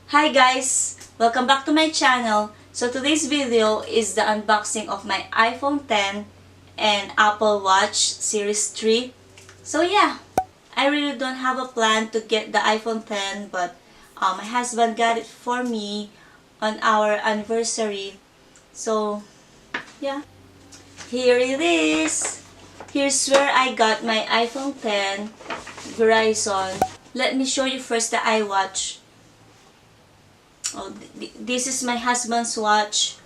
Hi guys! Welcome back to my channel. So today's video is the unboxing of my iPhone X and Apple Watch Series 3. So yeah, I really don't have a plan to get the iPhone X, but my husband got it for me on our anniversary. So yeah, here it is. Here's where I got my iPhone X Verizon. Let me show you first the Iwatch. Oh, this is my husband's watch.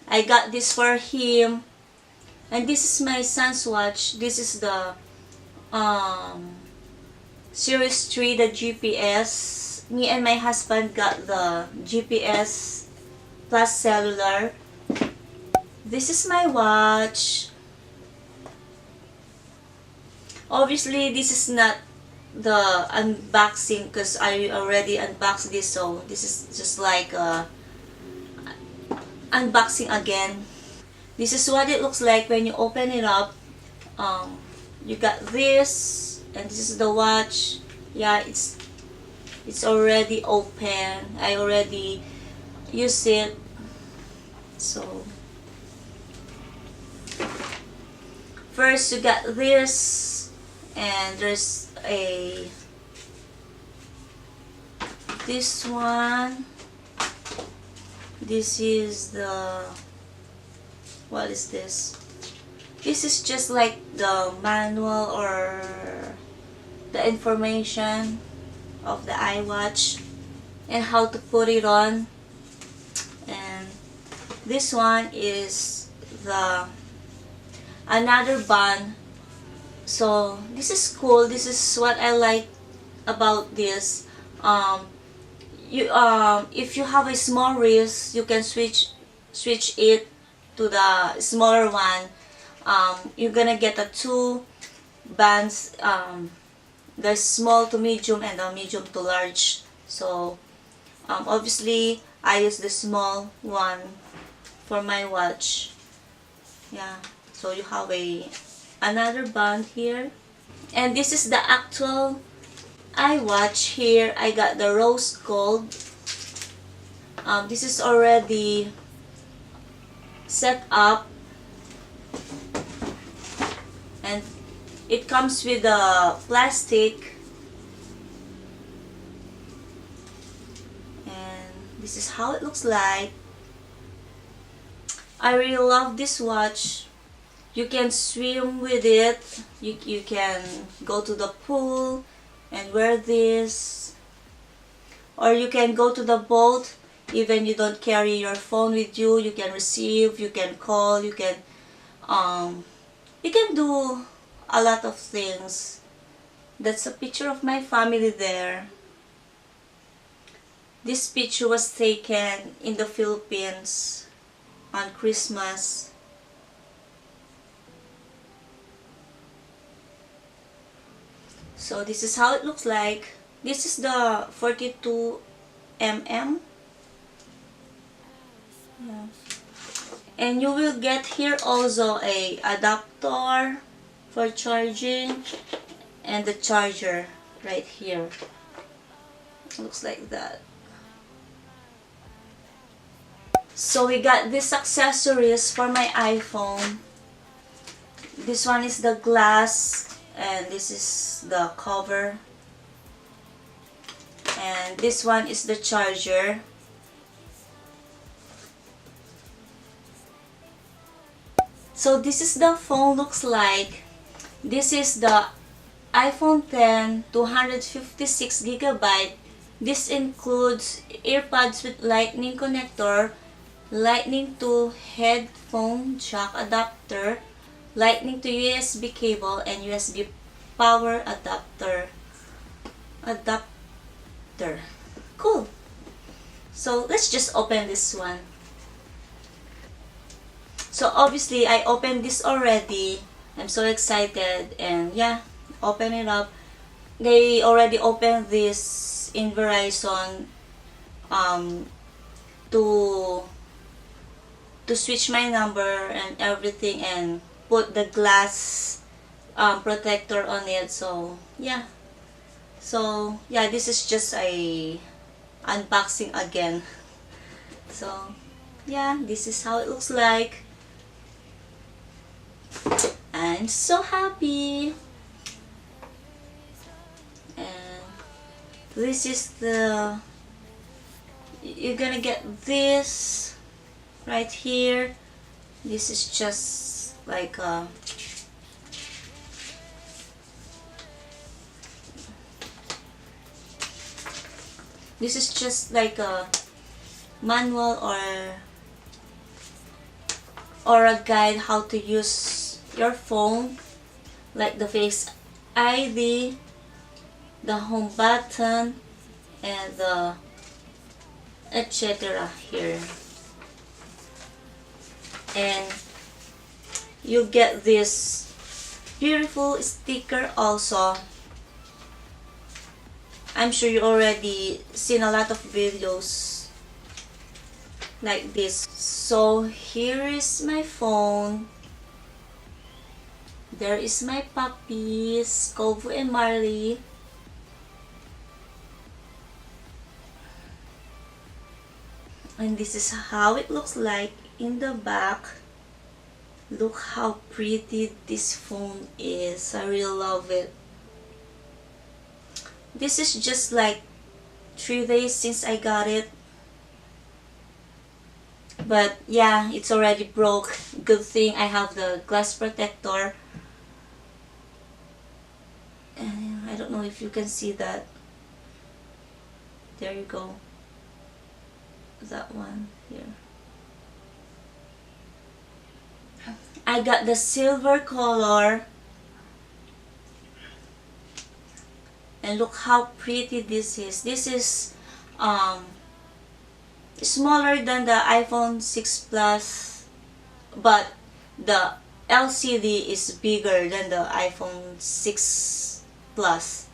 I got this for him. And this is my son's watch. This is the Series 3, the GPS. Me and my husband got the GPS plus cellular. This is my watch. Obviously, this is not the unboxing because I already unboxed this, so this is just like unboxing again. This is what it looks like when you open it up. You got this, and this is the watch. Yeah, it's already open. I already used it. So first you got this, and there's this one. This is the, what is this? This is just like the manual or the information of the iWatch and how to put it on. And this one is the another band. So this is cool. This is what I like about this. If you have a small wrist, you can switch it to the smaller one. You're gonna get two bands. The small to medium and the medium to large. So obviously I use the small one for my watch. Yeah. So you have another band here, and this is the actual iWatch. Here I got the rose gold. This is already set up, and it comes with a plastic, and this is how it looks like. I really love this watch. You can swim with it. You can go to the pool and wear this, or you can go to the boat. Even you don't carry your phone with you, you can receive, you can call, you can do a lot of things. That's a picture of my family there. This picture was taken in the Philippines on Christmas. So this is how it looks like. This is the 42 mm. Yeah. And you will get here also a adapter for charging and the charger right here. It looks like that. So we got these accessories for my iPhone. This one is the glass, and this is the cover, and this one is the charger. So this is the phone looks like. This is the iPhone X 256GB. This includes earbuds with lightning connector, lightning to headphone jack adapter, lightning to USB cable, and USB power adapter. Cool. So let's just open this one. So obviously I opened this already. I'm so excited, and yeah, open it up. They already opened this in Verizon to switch my number and everything, and put the glass protector on it. So yeah, this is just a unboxing again. So yeah, this is how it looks like. I'm so happy. And this is the, you're gonna get this right here. This is just like a, this is just like a manual or a guide how to use your phone, like the Face ID, the home button, and the etc. here. And you get this beautiful sticker also. I'm sure you already seen a lot of videos like this. So here is my phone. There is my puppies, Kovu and Marley. And this is how it looks like in the back. Look how pretty this phone is. I really love it. This is just like 3 days since I got it. But yeah, it's already broke. Good thing I have the glass protector. And I don't know if you can see that. There you go. That one here. I got the silver color. And look how pretty this is. This is smaller than the iPhone 6 Plus, but the LCD is bigger than the iPhone 6 Plus.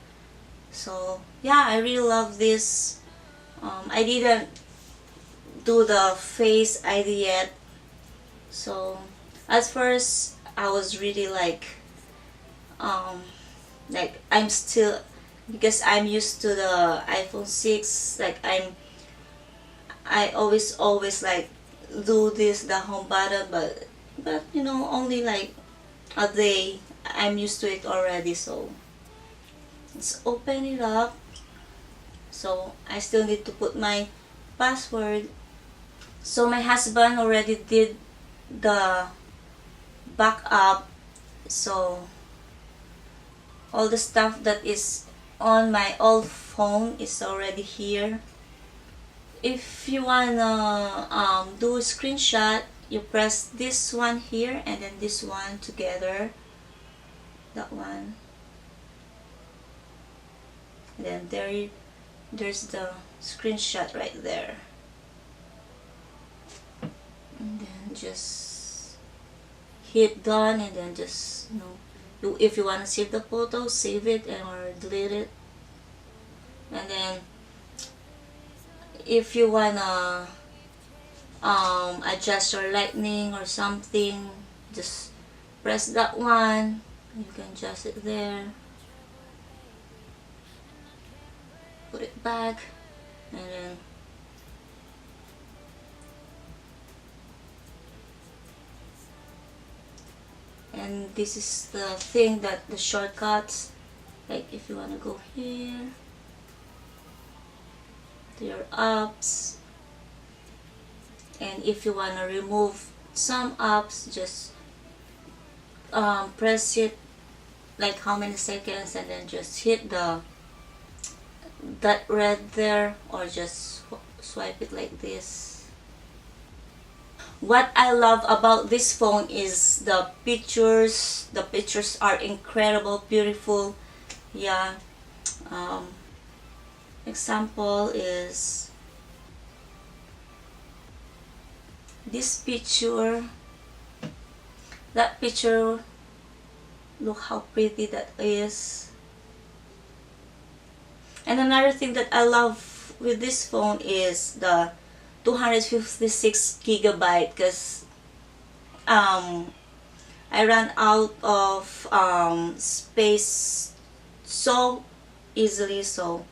So yeah, I really love this. I didn't do the Face ID yet. So at first I was really like I'm still, because I'm used to the iPhone 6, like I always like do this, the home button, but you know, only like a day. I'm used to it already. So let's open it up. So I still need to put my password. So my husband already did the backup, so all the stuff that is on my old phone is already here. If you wanna do a screenshot, you press this one here and then this one together, that one, and then there's the screenshot right there. And then just hit done, and then just, you know, if you want to save the photo, save it or delete it. And then if you wanna adjust your lighting or something, just press that one. You can adjust it there, put it back, and then this is the thing, that the shortcuts, like if you want to go here to your apps, and if you want to remove some apps, just press it like how many seconds, and then just hit that red there, or just swipe it like this. What I love about this phone is the pictures. The pictures are incredible, beautiful. Yeah. Example is this picture. That picture, look how pretty that is. And another thing that I love with this phone is the 256 gigabyte, because I ran out of space so easily, so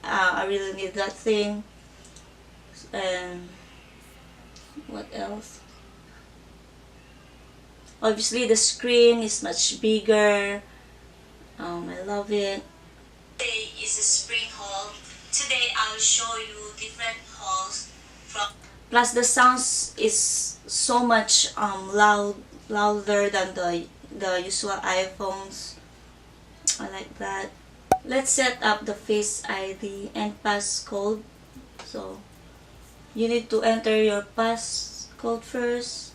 I really need that thing. And what else? Obviously the screen is much bigger. I love it. Today is a spring haul. Today I will show you different hauls from. Plus the sounds is so much louder than the usual iPhones. I like that. Let's set up the Face ID and passcode. So you need to enter your passcode first.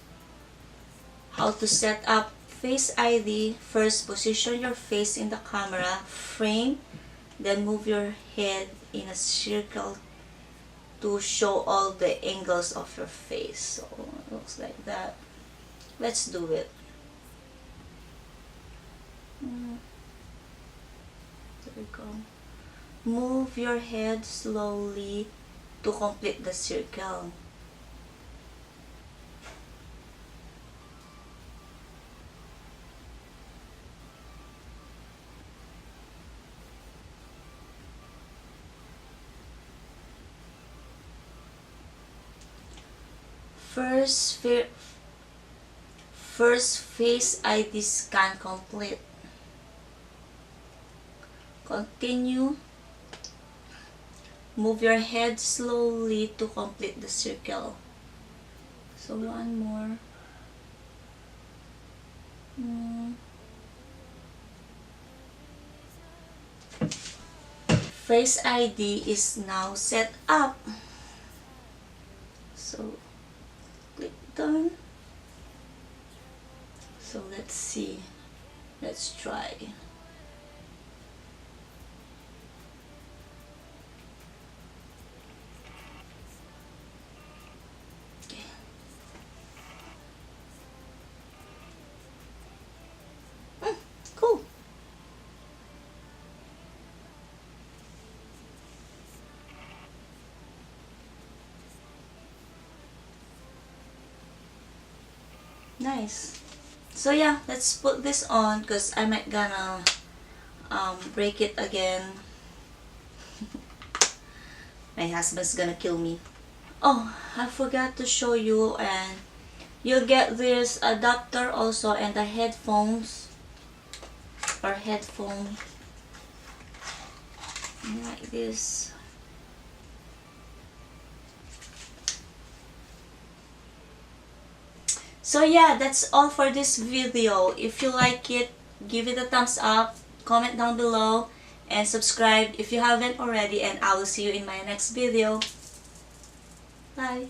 How to set up Face ID. First, position your face in the camera frame, then move your head in a circle to show all the angles of your face. So it looks like that. Let's do it. There we go. Move your head slowly to complete the circle. First Face ID scan complete. Continue. Move your head slowly to complete the circle. So one more. Face ID is now set up. So click done. So let's see. Let's try. Cool. Nice. So yeah, let's put this on because I might gonna break it again. My husband's gonna kill me. Oh, I forgot to show you, and you'll get this adapter also and the headphones or headphone like this. So yeah, that's all for this video. If you like it, give it a thumbs up, comment down below, and subscribe if you haven't already, and I will see you in my next video. Bye!